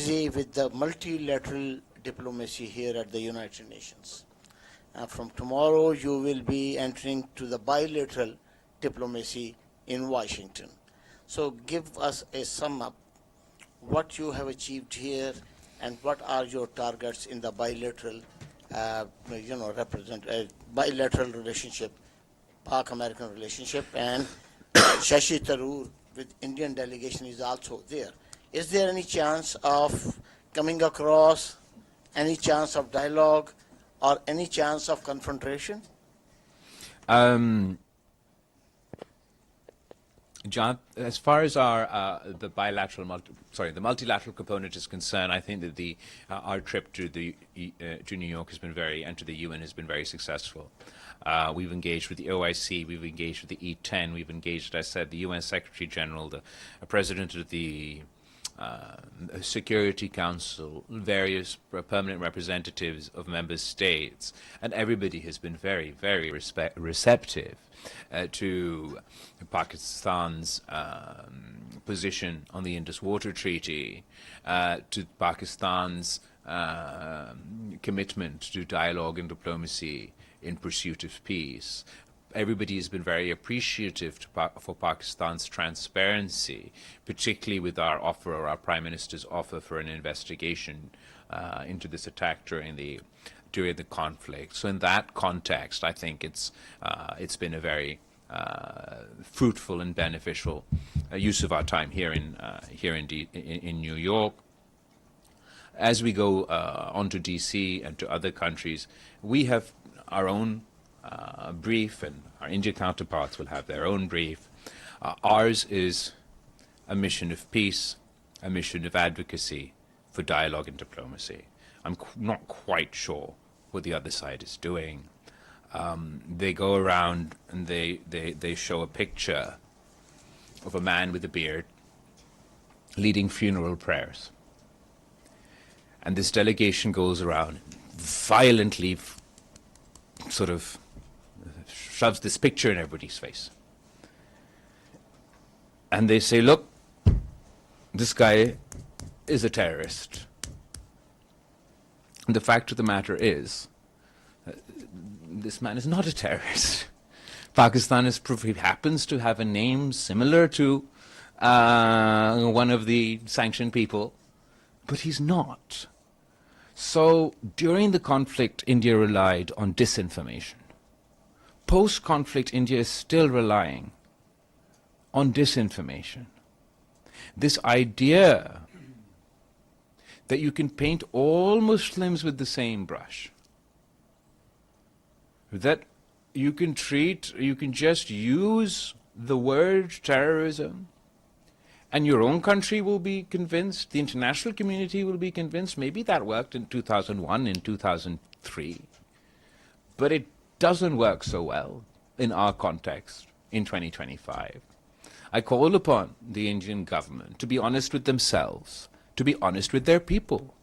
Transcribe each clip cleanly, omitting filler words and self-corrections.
busy with the multilateral diplomacy here at the United Nations. From tomorrow, you will be entering to the bilateral diplomacy in Washington. So give us a sum up what you have achieved here and what are your targets in the bilateral, bilateral relationship, Pak-American relationship, and Shashi Tharoor with Indian delegation is also there. Is there any chance of coming across, any chance of dialogue, or any chance of confrontation? John, as far as our the multilateral component is concerned, I think that our trip to to New York has been and to the UN has been very successful. We've engaged with the OIC, we've engaged with the E10, we've engaged, as I said, the UN Secretary General, the President of the Security Council, various permanent representatives of member states, and everybody has been very, very receptive to Pakistan's position on the Indus Water Treaty, to Pakistan's commitment to dialogue and diplomacy in pursuit of peace. Everybody has been very appreciative for Pakistan's transparency, particularly with our offer, or our Prime Minister's offer, for an investigation into this attack during the conflict. So in that context, I think it's been a very fruitful and beneficial use of our time here in New York. As we go on to DC and to other countries, we have our own brief, and our India counterparts will have their own brief. Ours is a mission of peace, a mission of advocacy for dialogue and diplomacy. I'm not quite sure what the other side is doing. They go around and they show a picture of a man with a beard leading funeral prayers. And this delegation goes around violently sort of shoves this picture in everybody's face. And they say, look, this guy is a terrorist. And the fact of the matter is, this man is not a terrorist. Pakistan happens to have a name similar to one of the sanctioned people, but he's not. So during the conflict, India relied on disinformation. Post-conflict, India is still relying on disinformation. This idea that you can paint all Muslims with the same brush, that you can just use the word terrorism, and your own country will be convinced, the international community will be convinced. Maybe that worked in 2001, in 2003, but it doesn't work so well in our context in 2025. I call upon the Indian government to be honest with themselves, to be honest with their people.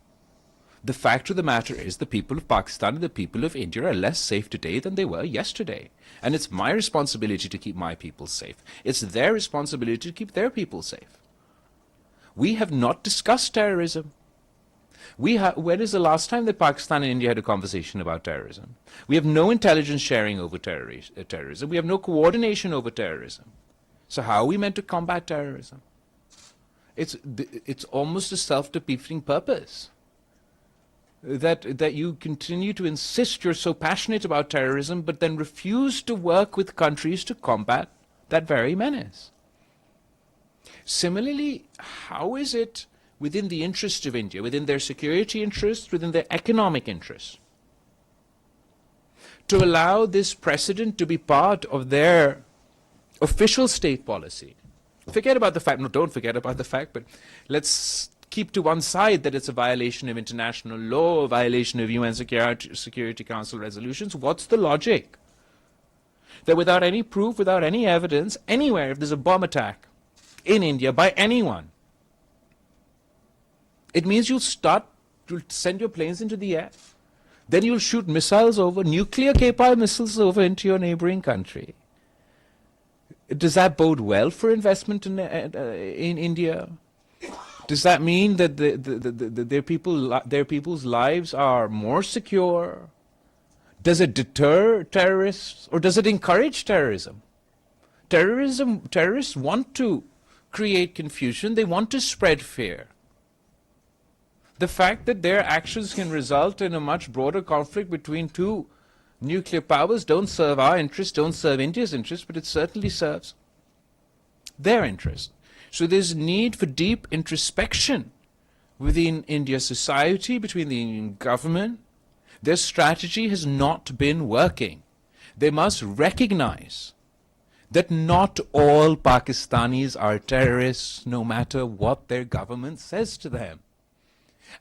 The fact of the matter is the people of Pakistan and the people of India are less safe today than they were yesterday. And it's my responsibility to keep my people safe. It's their responsibility to keep their people safe. We have not discussed terrorism. When is the last time that Pakistan and India had a conversation about terrorism? We have no intelligence sharing over terrorism. We have no coordination over terrorism. So how are we meant to combat terrorism? It's almost a self-defeating purpose. That you continue to insist you're so passionate about terrorism, but then refuse to work with countries to combat that very menace. Similarly, how is it within the interest of India, within their security interests, within their economic interests, to allow this precedent to be part of their official state policy? Forget about the fact, no, don't forget about the fact, but let's keep to one side that it's a violation of international law, a violation of UN Security Council resolutions. What's the logic? That without any proof, without any evidence, anywhere, if there's a bomb attack in India by anyone, it means you'll send your planes into the air. Then you'll shoot missiles over, nuclear-capable missiles over into your neighboring country. Does that bode well for investment in India? Does that mean that their people's lives are more secure? Does it deter terrorists, or does it encourage terrorism? Terrorists want to create confusion. They want to spread fear. The fact that their actions can result in a much broader conflict between two nuclear powers don't serve our interests, don't serve India's interests, but it certainly serves their interests. So there's need for deep introspection within India's society, between the Indian government. Their strategy has not been working. They must recognize that not all Pakistanis are terrorists, no matter what their government says to them.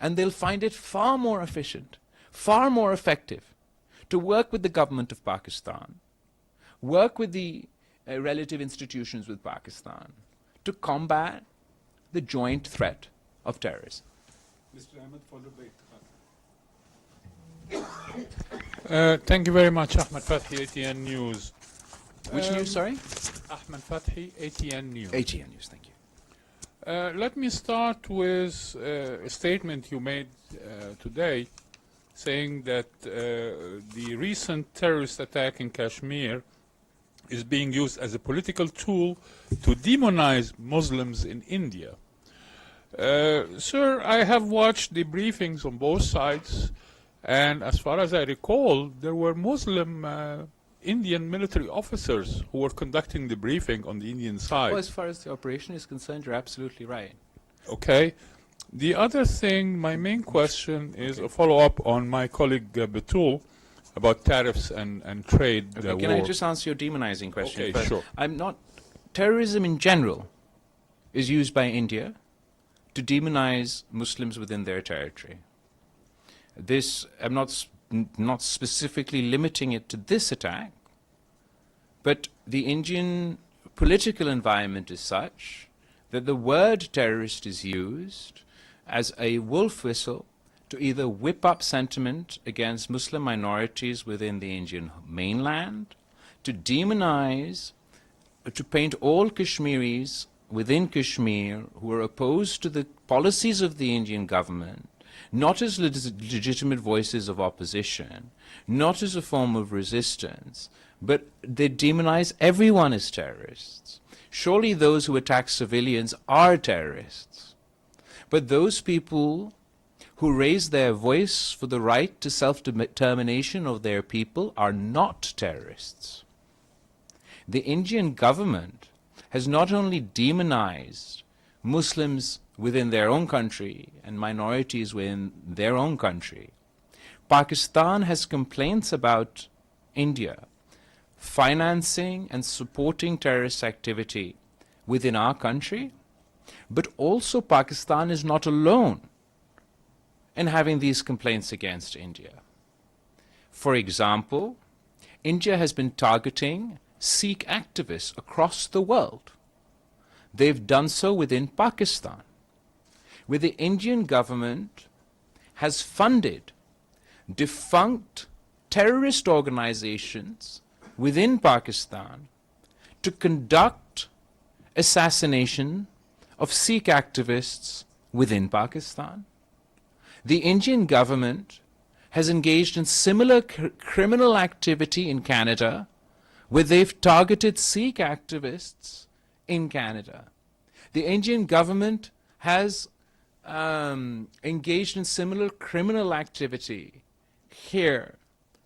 And they'll find it far more efficient, far more effective to work with the government of Pakistan, work with the relative institutions with Pakistan, to combat the joint threat of terrorism. Mr. Ahmed, followed by thank you very much, Ahmed Fathi, ATN News. Which news, sorry? Ahmed Fathi, ATN News. ATN News, thank you. Let me start with a statement you made today, saying that the recent terrorist attack in Kashmir is being used as a political tool to demonize Muslims in India. Sir, I have watched the briefings on both sides, and as far as I recall, there were Muslim Indian military officers who were conducting the briefing on the Indian side. Well, as far as the operation is concerned, you're absolutely right. Okay. The other thing, my main question is a follow-up on my colleague Batul about tariffs and trade Okay, can war. I just answer your demonizing question Okay, first? sure. Terrorism in general is used by India to demonize Muslims within their territory. I'm not specifically limiting it to this attack, but the Indian political environment is such that the word terrorist is used as a wolf whistle to either whip up sentiment against Muslim minorities within the Indian mainland, to demonize, to paint all Kashmiris within Kashmir who are opposed to the policies of the Indian government not as legitimate voices of opposition, not as a form of resistance, but they demonize everyone as terrorists. Surely those who attack civilians are terrorists. But those people who raise their voice for the right to self-determination of their people are not terrorists. The Indian government has not only demonized Muslims within their own country and minorities within their own country. Pakistan has complaints about India financing and supporting terrorist activity within our country, but also Pakistan is not alone in having these complaints against India. For example, India has been targeting Sikh activists across the world. They've done so within Pakistan, where the Indian government has funded defunct terrorist organizations within Pakistan to conduct assassination of Sikh activists within Pakistan. The Indian government has engaged in similar criminal activity in Canada, where they've targeted Sikh activists in Canada. The Indian government has engaged in similar criminal activity here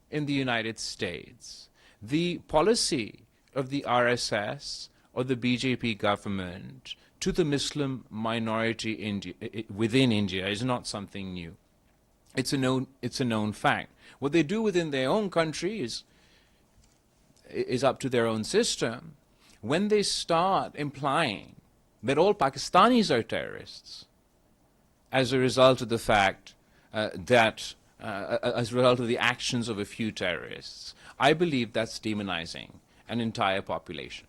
in the United States. The policy of the RSS or the BJP government to the Muslim minority within India is not something new. It's a known fact. What they do within their own country is up to their own system. When they start implying that all Pakistanis are terrorists, as a result of the fact as a result of the actions of a few terrorists, I believe that's demonizing an entire population.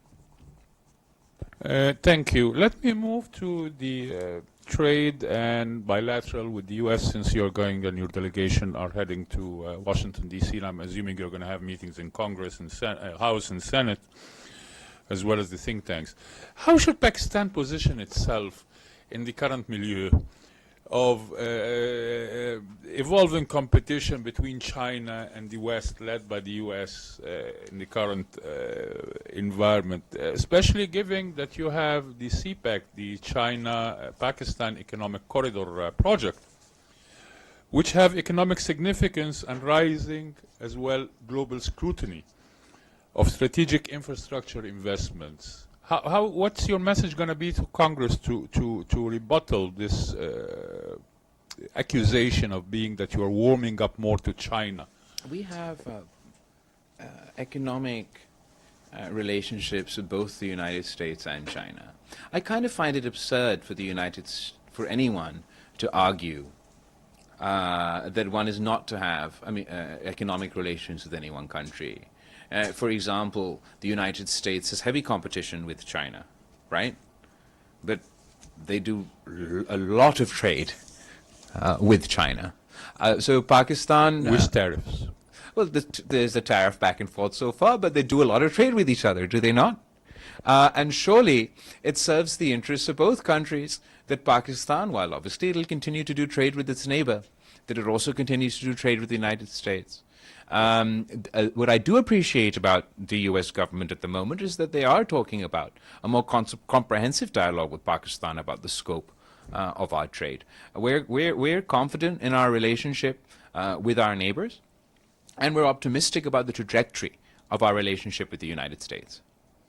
Thank you. Let me move to the trade and bilateral with the U.S. since you're going and your delegation are heading to Washington, D.C. and I'm assuming you're going to have meetings in Congress and House and Senate, as well as the think tanks. How should Pakistan position itself in the current milieu of evolving competition between China and the West, led by the US in the current environment, especially given that you have the CPEC, the China-Pakistan Economic Corridor project, which have economic significance and rising as well global scrutiny of strategic infrastructure investments. What's your message going to be to Congress to rebuttal this accusation of being that you are warming up more to China? We have economic relationships with both the United States and China. I kind of find it absurd for anyone to argue that one is not to have, economic relations with any one country. For example, the United States has heavy competition with China, right? But they do a lot of trade with China. So Pakistan... With tariffs. Well, there's a tariff back and forth so far, but they do a lot of trade with each other, do they not? And surely it serves the interests of both countries that Pakistan, while obviously it'll continue to do trade with its neighbor, that it also continues to do trade with the United States. What I do appreciate about the US government at the moment is that they are talking about a more comprehensive dialogue with Pakistan about the scope of our trade. We're confident in our relationship with our neighbors, and we're optimistic about the trajectory of our relationship with the United States.